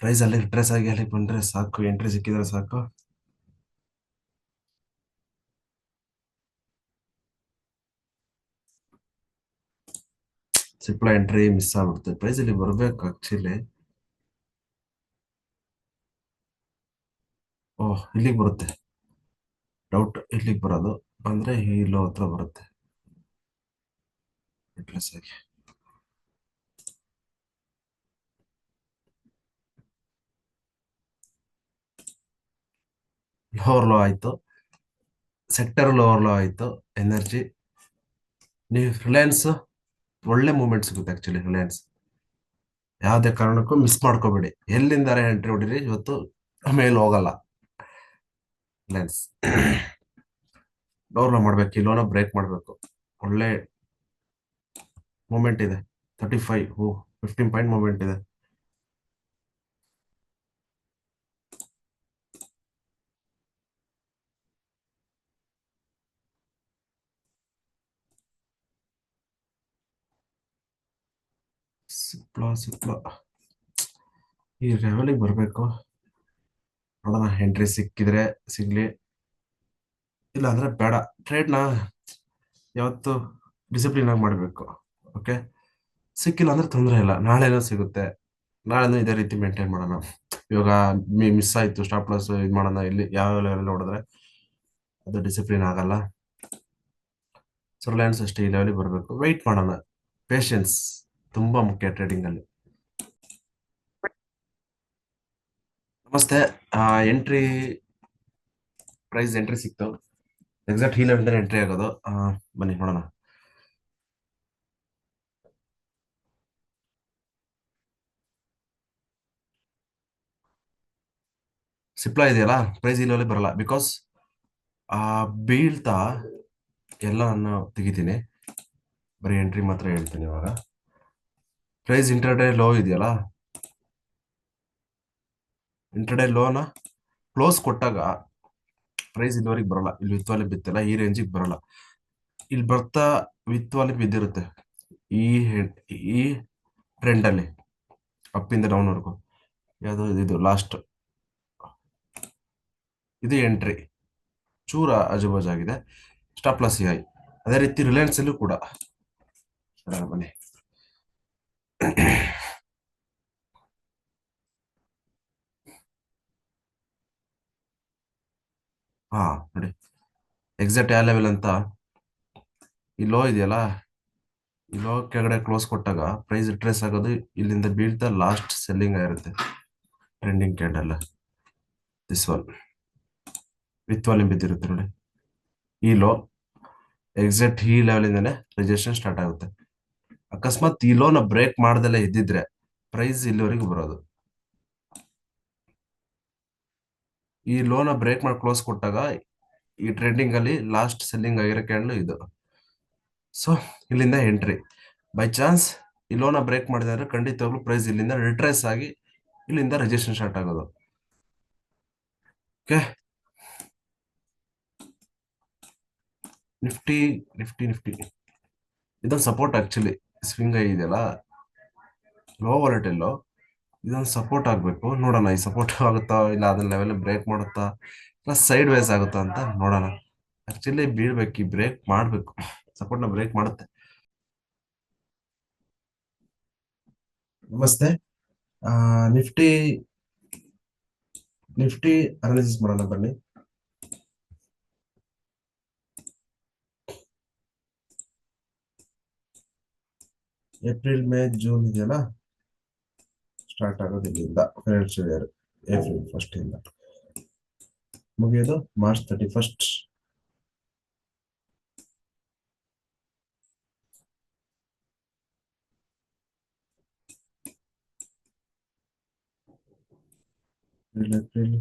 Price ಅಲ್ಲಿ ರಿಟ್ರೇಸ್ ಆಗಿ ಅಲ್ಲಿ ಬಂದ್ರೆ ಸಾಕು, ಎಂಟ್ರಿ ಸಿಕ್ಕಿದ್ರೆ ಸಾಕು. ಸಿಪ್ಲಾ ಎಂಟ್ರಿ ಮಿಸ್ ಆಗ್ಬಿಡುತ್ತೆ. ಪ್ರೈಸ್ ಇಲ್ಲಿ ಬರ್ಬೇಕು ಆಕ್ಚುಲಿ. ಓಹ್, ಇಲ್ಲಿಗೆ ಬರುತ್ತೆ. ಡೌಟ್ ಇಲ್ಲಿಗೆ ಬರೋದು. ಬಂದ್ರೆ ಈ ಲೋ ಹತ್ರ ಬರುತ್ತೆ ರಿಟ್ರೇಸ್ ಆಗಿ. ಲೋವರ್ ಲೋ ಆಯ್ತು, ಸೆಕ್ಟರ್ ಲೋವರ್ ಲೋ ಆಯ್ತು. ಎನರ್ಜಿ ನೀವು ರಿಲಯನ್ಸ್ ಒಳ್ಳೆ ಮೂವ್ಮೆಂಟ್ ಸಿಗುತ್ತೆ ಆಕ್ಚುಲಿ. ರಿಲಯನ್ಸ್ ಯಾವುದೇ ಕಾರಣಕ್ಕೂ ಮಿಸ್ ಮಾಡ್ಕೋಬೇಡಿ. ಎಲ್ಲಿಂದಾರೆ ಎಂಟ್ರಿ ಹೊಡಿರಿ ಇವತ್ತು, ಮೇಲೆ ಹೋಗಲ್ಲ ರಿಲಯನ್ಸ್. ಲೋನ್ ಮಾಡ್ಬೇಕು, ಈ ಲೋನ ಬ್ರೇಕ್ ಮಾಡಬೇಕು. ಒಳ್ಳೆ ಮೂಮೆಂಟ್ ಇದೆ. 35 15 ಪಾಯಿಂಟ್ ಮೂಮೆಂಟ್ ಇದೆ. ಸಿಪ್ಲಾ ಈ ಲೆವೆಲಿಗೆ ಬರಬೇಕು. ನೋಡೋಣ, ಎಂಟ್ರಿ ಸಿಕ್ಕಿದ್ರೆ ಸಿಗ್ಲಿ, ಇಲ್ಲ ಅಂದ್ರೆ ಬೇಡ. ಟ್ರೇಡ್ನ ಯಾವತ್ತು ಡಿಸಿಪ್ಲಿನ್ ಆಗಿ ಮಾಡಬೇಕು. ಓಕೆ, ಸಿಕ್ಕಿಲ್ಲ ಅಂದ್ರೆ ತೊಂದರೆ ಇಲ್ಲ, ನಾಳೆನೂ ಸಿಗುತ್ತೆ. ನಾಳೆನೂ ಇದೇ ರೀತಿ ಮೇಂಟೈನ್ ಮಾಡೋಣ. ಇವಾಗ ಮಿಸ್ ಆಯ್ತು ಸ್ಟಾಪ್ ಲಾಸ್ ಇದು ಮಾಡೋಣ. ಇಲ್ಲಿ ಯಾವ ಲೆವೆಲ್ ನೋಡಿದ್ರೆ ಅದು ಡಿಸಿಪ್ಲಿನ್ ಆಗಲ್ಲ. ಸೊ ರಿಲಯನ್ಸ್ ಅಷ್ಟೇ ಈ ಲೆವೆಲಿಗೆ ಬರಬೇಕು. ವೆಯ್ಟ್ ಮಾಡೋಣ. ಪೇಷನ್ಸ್ ತುಂಬಾ ಮುಖ್ಯ ಟ್ರೇಡಿಂಗ್ ಅಲ್ಲಿ. ನಮಸ್ತೆ. ಎಂಟ್ರಿ ಪ್ರೈಸ್ ಎಂಟ್ರಿ ಸಿಕ್ತು. ಎಕ್ಸಾಕ್ಟ್ ಈ ಲೆವೆಲ್ ಎಂಟ್ರಿ ಆಗೋದು. ಬನ್ನಿ ನೋಡೋಣ. ಸಿಪ್ಲಾ ಇದೆಯಲ್ಲ, ಪ್ರೈಸ್ ಈ ಲೆವೆಲ್ ಬರಲ್ಲ. ಬಿಕಾಸ್ ಬೀಳ್ತಾ ಎಲ್ಲ ನಾನು ತೆಗಿತೀನಿ, ಬರೀ ಎಂಟ್ರಿ ಮಾತ್ರ ಹೇಳ್ತೀನಿ. ಇವಾಗ ಪ್ರೈಸ್ ಇಂಟರ್ಡೇ ಲೋ ಇದೆಯಲ್ಲ, ಇಂಟರ್ಡೇ ಲೋನ ಕ್ಲೋಸ್ ಕೊಟ್ಟಾಗ ಪ್ರೈಸ್ ಇಲ್ಲಿವರೆಗೆ ಬರಲ್ಲ. ಇಲ್ಲಿ ವಿತ್ವಾಲಿ ಬಿತ್ತಲ್ಲ, ಈ ರೇಂಜಿಗೆ ಬರಲ್ಲ. ಇಲ್ಲಿ ಬರ್ತಾ ವಿತ್ವಾಲಿ ಬಿದ್ದಿರುತ್ತೆ ಈ ಈ ಟ್ರೆಂಡ್ ಅಲ್ಲಿ, ಅಪ್ ಇಂದ ಡೌನ್ ವರ್ಗು. ಯಾವ್ದು ಇದು ಲಾಸ್ಟ್, ಇದು ಎಂಟ್ರಿ ಚೂರ ಆಜುಬಾಜು ಆಗಿದೆ. Stop loss high. ಅದೇ ರೀತಿ ರಿಲಯನ್ಸ್ ಅಲ್ಲೂ ಕೂಡ. ಬನ್ನಿ. ಹಾ ನೋಡಿ, ಎಕ್ಸಾಕ್ಟ್ ಯಾವ ಲೆವೆಲ್ ಅಂತ. ಈ ಲೋ ಇದೆಯಲ್ಲ, ಈ ಲೋ ಕೆಳಗಡೆ ಕ್ಲೋಸ್ ಕೊಟ್ಟಾಗ ಪ್ರೈಸ್ ರಿಟ್ರೇಸ್ ಆಗೋದು. ಇಲ್ಲಿಂದ ಬೀಳ್ತಾ ಲಾಸ್ಟ್ ಸೆಲ್ಲಿಂಗ್ ಆಗಿರುತ್ತೆ trending candle. This one with volume ಬಿದ್ದಿರುತ್ತೆ ನೋಡಿ. ಈ ಲೋ ಎಕ್ಸಾಕ್ಟ್ ಈ ಲೆವೆಲ್ ಇಂದಾನೆ ರಿಜೆಕ್ಷನ್ ಸ್ಟಾರ್ಟ್ ಆಗುತ್ತೆ. ಅಕಸ್ಮಾತ್ ಈ ಲೋನ ಬ್ರೇಕ್ ಮಾಡ್ದಲ್ಲೇ ಇದ್ದಿದ್ರೆ ಪ್ರೈಸ್ ಇಲ್ಲಿವರೆಗೂ ಬರೋದು. ಈ ಲೋನ ಬ್ರೇಕ್ ಮಾಡಿ ಕ್ಲೋಸ್ ಕೊಟ್ಟಾಗ ಈ ಟ್ರೆಂಡಿಂಗ್ ಅಲ್ಲಿ ಲಾಸ್ಟ್ ಸೆಲ್ಲಿಂಗ್ ಆಗಿರೋ ಕ್ಯಾಂಡಲ್ ಇದು. ಸೊ ಇಲ್ಲಿಂದ ಎಂಟ್ರಿ. ಬೈ ಚಾನ್ಸ್ ಈ ಲೋನ ಬ್ರೇಕ್ ಮಾಡಿದ್ರೆ ಖಂಡಿತವಾಗ್ಲೂ ಪ್ರೈಸ್ ಇಲ್ಲಿಂದ ರಿಟ್ರೇಸ್ ಆಗಿ ಇಲ್ಲಿಂದ ರಿಜೆಕ್ಷನ್ ಸ್ಟಾರ್ಟ್ ಆಗೋದು. ಓಕೆ, ನಿಫ್ಟಿ ನಿಫ್ಟಿ ನಿಫ್ಟಿ ಇದೊಂದು ಸಪೋರ್ಟ್ ಆಕ್ಚುಲಿ. ಸ್ವಿಂಗ್ ಇದೆಯಲ್ಲ, ಲೋ ವಾಲೆಟಿಲ್ ಇದೊಂದು ಸಪೋರ್ಟ್ ಆಗ್ಬೇಕು. ನೋಡೋಣ ಈ ಸಪೋರ್ಟ್ ಆಗುತ್ತಾ, ಇಲ್ಲ ಅದನ್ನ ಲೆವೆಲ್ ಬ್ರೇಕ್ ಮಾಡುತ್ತಾ, ಇಲ್ಲ ಸೈಡ್ ವೈಸ್ ಆಗುತ್ತಾ ಅಂತ ನೋಡೋಣ. ಆಕ್ಚುಲಿ ಬೀಳ್ಬೇಕು, ಈ ಬ್ರೇಕ್ ಮಾಡ್ಬೇಕು, ಸಪೋರ್ಟ್ನ ಬ್ರೇಕ್ ಮಾಡುತ್ತೆ. ನಮಸ್ತೆ. ಆ, ನಿಫ್ಟಿ ನಿಫ್ಟಿ ಅನಾಲಿಸಿಸ್ ಮಾಡೋಣ ಬನ್ನಿ. ಏಪ್ರಿಲ್ ಮೇ ಜೂನ್ ಇದೆಯಲ್ಲ, ಸ್ಟಾರ್ಟ್ ಆಗೋದು ಇಲ್ಲಿಂದ. ಫೈನಾನ್ಷಿಯಲ್ ಇಯರ್ ಏಪ್ರಿಲ್ 1 ಇಂದ ಮುಗಿಯೋದು ಮಾರ್ಚ್ 31. ಏಪ್ರಿಲ್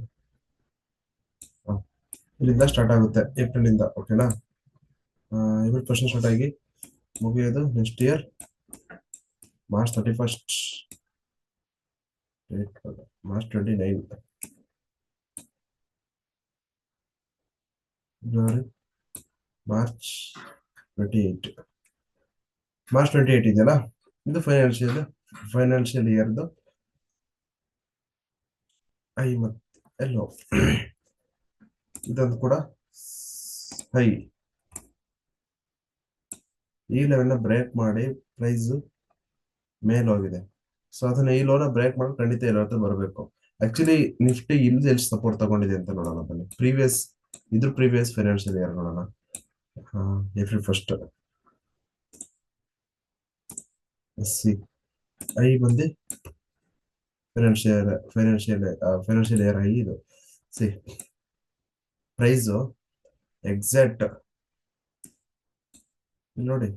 ಇಲ್ಲಿಂದ ಸ್ಟಾರ್ಟ್ ಆಗುತ್ತೆ, ಏಪ್ರಿಲ್ ಇಂದ. ಓಕೆನಾ? ಏಪ್ರಿಲ್ 1 ಸ್ಟಾರ್ಟ್ ಆಗಿ ಮುಗಿಯೋದು next year March 31. March 29, February, March 28. March 28 ಇದೆಯಲ್ಲ, ಇದು ಫೈನಾನ್ಷಿಯಲ್ ಇಯರ್ದು ಐ ಮತ್ತು ಎಲ್ಲೋ ಇದೊಂದು ಕೂಡ ಹೈ. ಈ ಲೆವೆಲ್ನ ಬ್ರೇಕ್ ಮಾಡಿ ಪ್ರೈಸ್ ಮೇಲ್ ಹೋಗಿದೆ. ಸೊ ಅದನ್ನ ಈ ಲೋನ ಬ್ರೇಕ್ ಮಾಡಿ ಖಂಡಿತ ಎಲ್ಲರ ಬರಬೇಕು. ಆಕ್ಚುಲಿ ನಿಫ್ಟಿ ಇಲ್ಲಿ ಎಲ್ಲಿ ಸಪೋರ್ಟ್ ತಗೊಂಡಿದೆ ಅಂತ ನೋಡೋಣ ಬನ್ನಿ. ಪ್ರೀವಿಯಸ್ ಫೈನಾನ್ಷಿಯಲ್ ಇಯರ್ ನೋಡೋಣ. ಏಪ್ರಿಲ್ ಫಸ್ಟ್ ಸಿ ಐ ಬಂದು ಫೈನಾನ್ಷಿಯಲ್ ಇಯರ್ ಐ ಇದು. ಸಿ ಪ್ರೈಸು ಎಕ್ಸಾಕ್ಟ್ ನೋಡಿ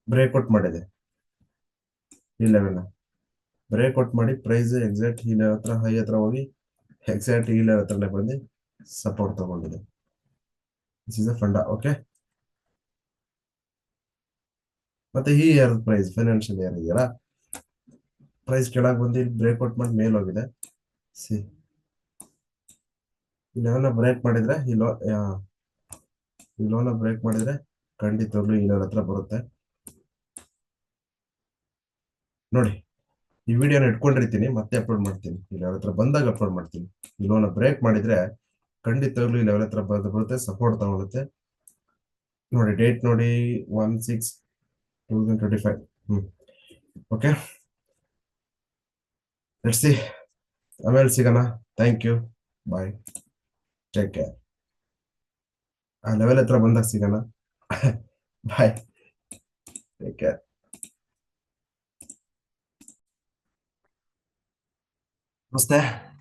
ಬ್ರೇಕ್ಔಟ್ ಮಾಡಿದೆ ಈ ಲೆವೆಲ್ ಬ್ರೇಕ್ಔಟ್ ಮಾಡಿ ಪ್ರೈಸ್ ಎಕ್ಸಾಕ್ಟ್ ಈ ಲೆವೆಲ್ ಹತ್ರ ಹೈ ಹತ್ರ ಹೋಗಿ ಎಕ್ಸಾಕ್ಟ್ ಈ ಲೆವೆಲ್ ಹತ್ರನೇ ಬಂದು ಸಪೋರ್ಟ್ ತಗೊಂಡಿದೆ. This is a fund. Okay, ಮತ್ತೆ ಈ ಇಯರ್ ಪ್ರೈಸ್ ಫೈನಾನ್ಷಿಯಲ್ ಇಯರ್ ಇದೆಯಲ್ಲ, ಪ್ರೈಸ್ ಕೆಳಗೆ ಬಂದು ಇಲ್ಲಿ ಬ್ರೇಕ್ಔಟ್ ಮಾಡಿ ಮೇಲ್ ಹೋಗಿದೆ. ಸಿ ಈ ಲೆವೆಲ್ ಬ್ರೇಕ್ ಮಾಡಿದ್ರೆ ಈ ಲೋನ ಬ್ರೇಕ್ ಮಾಡಿದ್ರೆ ಖಂಡಿತವಾಗ್ಲೂ ಈ ಲೆವೆಲ್ ಹತ್ರ ಬರುತ್ತೆ ನೋಡಿ. ಈ ವಿಡಿಯೋನ ಇಟ್ಕೊಂಡಿರ್ತೀನಿ, ಮತ್ತೆ ಅಪ್ಲೋಡ್ ಮಾಡ್ತೀನಿ. ಈ ಲೆವೆಲ್ ಹತ್ರ ಬಂದಾಗ ಅಪ್ಲೋಡ್ ಮಾಡ್ತೀನಿ. ಈ ಲೋನ ಬ್ರೇಕ್ ಮಾಡಿದ್ರೆ ಖಂಡಿತವಾಗ್ಲೂ ಈ ಲೆವೆಲ್ ಹತ್ರ ಬರುತ್ತೆ, ಸಪೋರ್ಟ್ ತಗೊಳುತ್ತೆ ನೋಡಿ. ಡೇಟ್ ನೋಡಿ 1/6/2025. Okay, let's see. ಆಮೇಲೆ ಸಿಗೋಣ. Thank you, bye, take care. ಆ ಲೆವೆಲ್ ಹತ್ರ ಬಂದಾಗ ಸಿಗೋಣ. Bye, take care. ನಮಸ್ತೆ.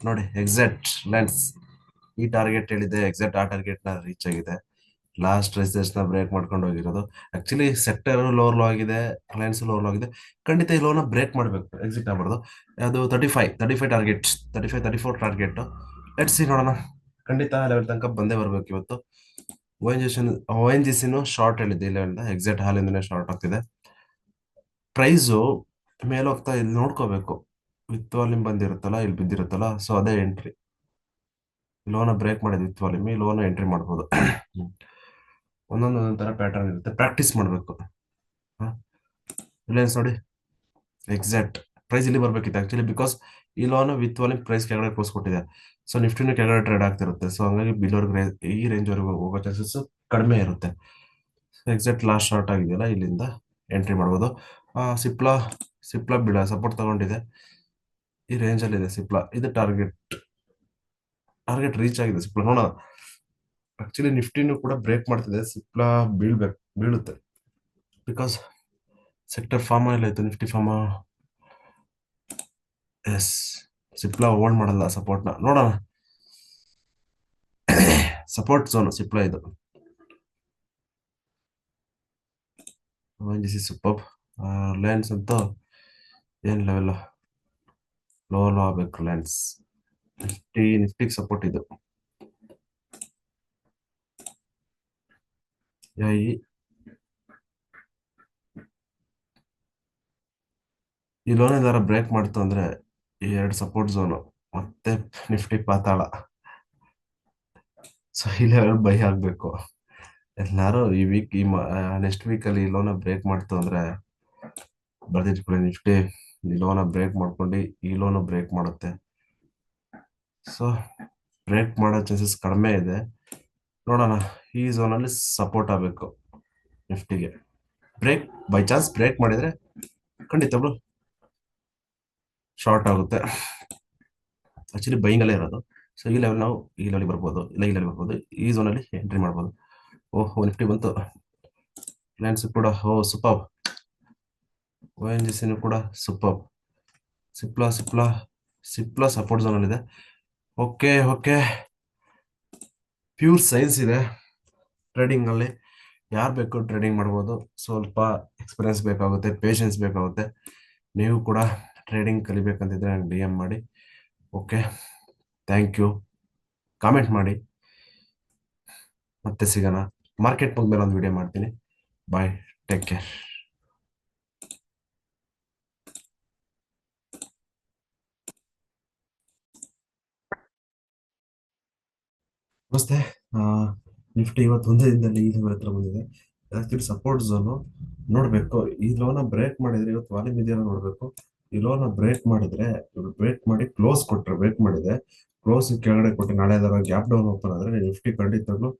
ನೋಡಿ ಎಕ್ಸಾಕ್ಟ್ ಲೆನ್ಸ್ ಈ ಟಾರ್ಗೆಟ್ ಹೇಳಿದೆ, ಎಕ್ಸಾಕ್ಟ್ ಆ ಟಾರ್ಗೆಟ್ ನ ರೀಚ್ ಆಗಿದೆ. ಲಾಸ್ಟ್ ರೆಸಿಸ್ಟೆನ್ಸ್ ನ ಬ್ರೇಕ್ ಮಾಡ್ಕೊಂಡು ಹೋಗಿರೋದು. ಆಕ್ಚುಲಿ ಸೆಕ್ಟರ್ ಲೋವರ್ ಲೋ ಆಗಿದೆ, ರಿಲಯನ್ಸ್ ಲೋವರ್ ಲೋ ಆಗಿದೆ. ಖಂಡಿತ ಈ ಲೋನ ಬ್ರೇಕ್ ಮಾಡಬೇಕು, ಎಕ್ಸಿಟ್ ಆಗ್ಬಾರ್ದು. ಅದು 35 ಟಾರ್ಗೆಟ್, 34 ಟಾರ್ಗೆಟ್. ಲೆಟ್ಸ್ ಸಿ, ನೋಡೋಣ. ಖಂಡಿತ ಲೆವೆಲ್ ತನಕ ಬಂದೇ ಬರ್ಬೇಕು ಇವತ್ತು. ಓ ಎನ್ ಜಿ ಸಿನು ಶಾರ್ಟ್ ಹೇಳಿದ್ದೆ ಇಲ್ಲಿಂದ, ಎಕ್ಸಾಕ್ಟ್ ಹಾಲಿಂದನೇ ಶಾರ್ಟ್ ಆಗ್ತಿದೆ. ಪ್ರೈಸು ಮೇಲೆ ಹೋಗ್ತಾ ಇಲ್ಲಿ ನೋಡ್ಕೋಬೇಕು. ವಿತ್ ವಾಲ್ಯೂಮ್ ಬಂದಿರುತ್ತಲ್ಲ, ಇಲ್ಲಿ ಬಿದ್ದಿರುತ್ತಲ್ಲ, ಸೊ ಅದೇ ಎಂಟ್ರಿ. ಲೋನ ಬ್ರೇಕ್ ಮಾಡಿದ್ ವಿತ್ ವಾಲ್ಯೂಮ್, ಈ ಲೋನ ಎಂಟ್ರಿ ಮಾಡ್ಬೋದು. ಒಂದೊಂದು ತರ ಪ್ಯಾಟರ್ನ್ ಇರುತ್ತೆ, ಪ್ರಾಕ್ಟೀಸ್ ಮಾಡಬೇಕು. ರಿಲಯನ್ಸ್ ನೋಡಿ ಎಕ್ಸಾಕ್ಟ್ ಪ್ರೈಸ್ ಇಲ್ಲಿ ಬರ್ಬೇಕಿತ್ತು ಆಕ್ಚುಲಿ, ಬಿಕಾಸ್ ಈ ಲೋನ ವಿತ್ ವಾಲ್ಯೂಮ್ ಪ್ರೈಸ್ ಕೆಳಗಡೆ ಕ್ಲೋಸ್ ಕೊಟ್ಟಿದೆ. ಸೊ ನಿಫ್ಟಿನ ಕೆಳಗಡೆ ಟ್ರೇಡ್ ಆಗ್ತಿರುತ್ತೆ. ಸೊ ಹಂಗಾಗಿ ಬಿಲೋರ್ಗೆ ಈ ರೇಂಜ್ ವರೆಗೂ ಹೋಗೋ ಚಾನ್ಸಸ್ ಕಡಿಮೆ ಇರುತ್ತೆ. ಎಕ್ಸಾಕ್ಟ್ ಲಾಸ್ಟ್ ಶಾರ್ಟ್ ಆಗಿದೆಯಲ್ಲ, ಇಲ್ಲಿಂದ ಎಂಟ್ರಿ ಮಾಡ್ಬೋದು. ಸಿಪ್ಲಾ ಬಿಡ ಸಪೋರ್ಟ್ ತಗೊಂಡಿದೆ, ಈ ರೇಂಜ್ ಅಲ್ಲಿ ಇದೆ ಸಿಪ್ಲಾ. ಇದು ಟಾರ್ಗೆಟ್ ರೀಚ್ ಆಗಿದೆ ಸಿಪ್ಲಾ. ನೋಡೋಣ. ಆಕ್ಚುಲಿ ನಿಫ್ಟಿನೂ ಕೂಡ ಬ್ರೇಕ್ ಮಾಡ್ತಿದೆ, ಸಿಪ್ಲಾ ಬೀಳುತ್ತೆ. ಬಿಕಾಸ್ ಸೆಕ್ಟರ್ ಫಾರ್ಮ್ ಎಲ್ಲ ಇತ್ತು, Nifty pharma. Yes, Cipla hold ಮಾಡಲ್ಲ ಸಪೋರ್ಟ್ನ. ನೋಡೋಣ. ಸಪೋರ್ಟ್ ಝೋನ್ ಸಿಪ್ಲಾ ಇದು. ಸೂಪರ್. ರಿಲಯನ್ಸ್ ಅಂತೂ ಏನ್ ಲೆವೆಲ್ ಲೋ ಆಗ್ಬೇಕು. ರಿಲಯನ್ಸ್ ನಿಫ್ಟಿಗೆ ಸಪೋರ್ಟ್ ಇದು. ಈ ಲೋನ್ ಏನಾರ ಬ್ರೇಕ್ ಮಾಡ್ತು ಅಂದ್ರೆ ಈ 2 ಸಪೋರ್ಟ್ ಝೋನು ಮತ್ತೆ ನಿಫ್ಟಿ ಪಾತಾಳ. ಸೊ ಈ ಲೆವೆಲ್ ಬೈ ಆಗ್ಬೇಕು ಎಲ್ಲಾರು. ಈ ವೀಕ್ ನೆಕ್ಸ್ಟ್ ವೀಕ್ ಅಲ್ಲಿ ಈ ಲೋನ ಬ್ರೇಕ್ ಮಾಡ್ತು ಅಂದ್ರೆ ಬರ್ದಿಟ್ಕೊಳ್ಳಿ. ನಿಫ್ಟಿ ಈ ಲೋನ ಬ್ರೇಕ್ ಮಾಡ್ಕೊಂಡು ಈ ಲೋನ ಬ್ರೇಕ್ ಮಾಡುತ್ತೆ. ಸೊ ಬ್ರೇಕ್ ಮಾಡೋ ಚಾನ್ಸಸ್ ಕಡಿಮೆ ಇದೆ. ನೋಡೋಣ. ಈ ಝೋನ್ ಅಲ್ಲಿ ಸಪೋರ್ಟ್ ಆಗಬೇಕು ನಿಫ್ಟಿಗೆ. ಬೈ ಚಾನ್ಸ್ ಬ್ರೇಕ್ ಮಾಡಿದ್ರೆ ಖಂಡಿತಗಳು ಶಾರ್ಟ್ ಆಗುತ್ತೆ. ಆಕ್ಚುಲಿ ಬೈಯಿಂಗ್ ಅಲ್ಲೇ ಇರೋದು. ಸೊ ಈ ಲೆವೆಲ್ ನಾವು ಈ ಲೆವೆಲ್ ಬರ್ಬೋದು, ಇಲ್ಲ ಈ ಲೆವೆಲ್ ಬರ್ಬೋದು. ಈ ಝೋನ್ ಅಲ್ಲಿ ಎಂಟ್ರಿ ಮಾಡ್ಬೋದು. ಓಹ್, ನಿಫ್ಟಿ ಬಂತು. ರಿಲಯನ್ಸ್ ಕೂಡ ಸೂಪರ್. ಓ ಎನ್ ಜಿ ಸಿನೂ ಕೂಡ ಸೂಪರ್. ಸಿಪ್ಲಾ ಸಪೋರ್ಟ್ ಝೋನ್ ಅಲ್ಲಿ ಇದೆ. ಓಕೆ, ಪ್ಯೂರ್ ಸೈನ್ಸ್ ಇದೆ ಟ್ರೇಡಿಂಗ್ ಅಲ್ಲಿ. ಯಾರು ಬೇಕು ಟ್ರೇಡಿಂಗ್ ಮಾಡ್ಬೋದು. ಸ್ವಲ್ಪ ಎಕ್ಸ್ಪೀರಿಯನ್ಸ್ ಬೇಕಾಗುತ್ತೆ, ಪೇಷನ್ಸ್ ಬೇಕಾಗುತ್ತೆ. ನೀವು ಕೂಡ ಟ್ರೇಡಿಂಗ್ ಕಲಿಬೇಕಂತಿದ್ರೆ ನಂಗೆ DM ಮಾಡಿ. Okay, thank you. ಕಾಮೆಂಟ್ ಮಾಡಿ. ಮತ್ತೆ ಸಿಗೋಣ. ಮಾರ್ಕೆಟ್ ಮುಗ್ಮೇಲೆ ಒಂದು ವಿಡಿಯೋ ಮಾಡ್ತೀನಿ. ಬಾಯ್, ಟೇಕ್ ಕೇರ್. ನಮಸ್ತೆ. ನಿಫ್ಟಿ ಇವತ್ತು ಒಂದೇ ದಿನದಲ್ಲಿ ಈ ಲೆವೆಲ್ ಹತ್ರ ಬಂದಿದೆ. ಆಕ್ಚುಲಿ ಸಪೋರ್ಟ್ ಝೋನು ನೋಡ್ಬೇಕು. ಈ ಲೋನ ಬ್ರೇಕ್ ಮಾಡಿದ್ರೆ ಇವತ್ತು ವಾಲ್ಯೂಮ್ ಇದೆಯಲ್ಲ ನೋಡ್ಬೇಕು. ಈ ಲೋನ ಬ್ರೇಕ್ ಮಾಡಿದ್ರೆ, ಇವ್ರು ಬ್ರೇಕ್ ಮಾಡಿ ಕ್ಲೋಸ್ ಕೊಟ್ರೆ, ಬ್ರೇಕ್ ಮಾಡಿದೆ ಕ್ಲೋಸ್ ಕೆಳಗಡೆ ಕೊಟ್ಟು ನಾಳೆ ಅದರ ಗ್ಯಾಪ್ ಡೌನ್ ಓಪನ್ ಆದ್ರೆ ನಿಫ್ಟಿ ಖಂಡಿತವಾಗ್ಲು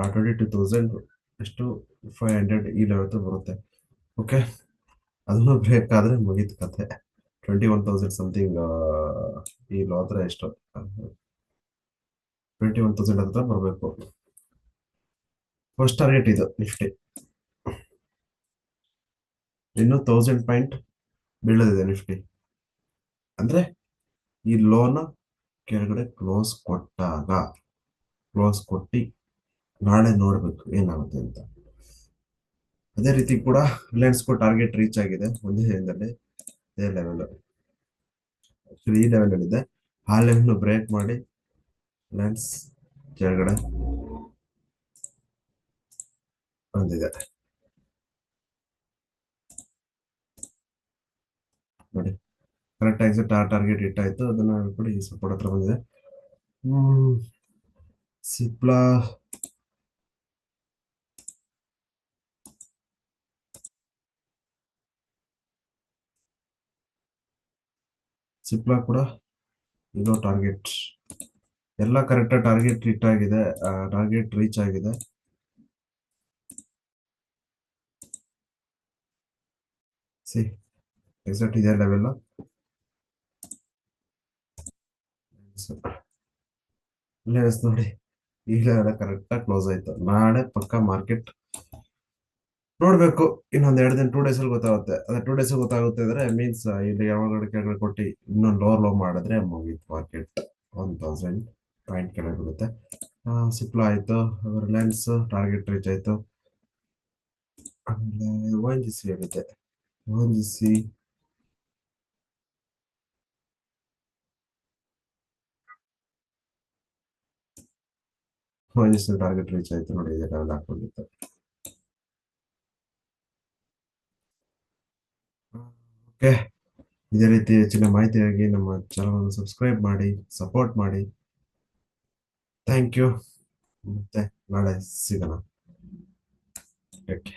22,000 ಎಷ್ಟು 500 ಈ ಲೆವೆಲ್ ಬರುತ್ತೆ. ಓಕೆ, ಅದನ್ನು ಬ್ರೇಕ್ ಆದ್ರೆ ಮುಗೀತು ಕತೆ. 21,000 ಸಮಥಿಂಗ್. ಈ ಲೋ ಹತ್ರ ಎಷ್ಟು 21,000 ಹತ್ರ ಬರಬೇಕು. ಫಸ್ಟ್ ಟಾರ್ಗೆಟ್ ಇದು ನಿಫ್ಟಿ. ಇನ್ನು 1000 ಪಾಯಿಂಟ್ ಬೀಳದಿದೆ ನಿಫ್ಟಿ. ಅಂದ್ರೆ ಈ ಲೋನ ಕೆಳಗಡೆ ಕ್ಲೋಸ್ ಕೊಟ್ಟಿ ನಾಳೆ ನೋಡ್ಬೇಕು ಏನಾಗುತ್ತೆ ಅಂತ. ಅದೇ ರೀತಿ ಕೂಡ ರಿಲಯನ್ಸ್ ಟಾರ್ಗೆಟ್ ರೀಚ್ ಆಗಿದೆ ಒಂದೇ ದಿನದಲ್ಲಿ. ಇದೇ ಲೆವೆಲ್, ಈ ಲೆವೆಲ್ ಇದೆ. ಆ ಲೆವೆಲ್ ಬ್ರೇಕ್ ಮಾಡಿ ರಿಲಯನ್ಸ್ ಕೆಳಗಡೆ ಬಂದಿದೆ ನೋಡಿ. ಕರೆಕ್ಟ್ ಎಕ್ಸಿಟ್ ಟಾರ್ಗೆಟ್ ಇಟ್ಟಾಯ್ತು, ಅದನ್ನ ಕೂಡ ಈ ಸಪೋರ್ಟ್ ಹತ್ರ ಬಂದಿದೆ. ಸಿಪ್ಲಾ ಕೂಡ ಇದು ಟಾರ್ಗೆಟ್ ಎಲ್ಲ ಕರೆಕ್ಟ್ ಟಾರ್ಗೆಟ್ ಹಿಟ್ ಆಗಿದೆ, ಟಾರ್ಗೆಟ್ ರೀಚ್ ಆಗಿದೆ. ಸಿ ಎಕ್ಸಾಕ್ಟ್ ಇದೇ ಲೆವೆಲ್ ನೋಡಿ. ಈಗ ಕರೆಕ್ಟಾಗಿ ಕ್ಲೋಸ್ ಆಯ್ತು. ನಾಳೆ ಪಕ್ಕ ಮಾರ್ಕೆಟ್ ನೋಡ್ಬೇಕು. ಇನ್ನೊಂದ್ 2 ದಿನ 2 ಡೇಸ್ ಅಲ್ಲಿ ಗೊತ್ತಾಗುತ್ತೆ. ಅದೇ 2 ಡೇಸ್ ಗೊತ್ತಾಗುತ್ತೆ ಅಂದ್ರೆ ಮೀನ್ಸ್ ಇಲ್ಲಿ ಯಾವಾಗ ಕೆಳಗಡೆ ಕೊಟ್ಟು ಇನ್ನೊಂದು ಲೋ ಮಾಡಿದ್ರೆ ಮುಗೀತು ಮಾರ್ಕೆಟ್. 1,000 ಪಾಯಿಂಟ್ ಕೆಳಗೆ ಬರುತ್ತೆ. ಸಿಪ್ಲಾ ಆಯ್ತು, ರಿಲಯನ್ಸ್ ಟಾರ್ಗೆಟ್ ರೀಚ್ ಆಯ್ತು. ಆಮೇಲೆ ONGC ಆಗುತ್ತೆ. ONGC ಟಾರ್ಗೆಟ್ ರೀಚ್ ಆಯ್ತು ನೋಡಿ. ಇದೇ ಲೆವೆಲ್ ಹಾಕೊಂಡಿತ್ತು. ಓಕೆ, ಇದೇ ರೀತಿ ಹೆಚ್ಚಿನ ಮಾಹಿತಿಯಾಗಿ ನಮ್ಮ ಚಾನಲ್ ಸಬ್ಸ್ಕ್ರೈಬ್ ಮಾಡಿ, ಸಪೋರ್ಟ್ ಮಾಡಿ. Thank you. ಮತ್ತೆ ನಾಳೆ ಸಿಗೋಣ. ಓಕೆ.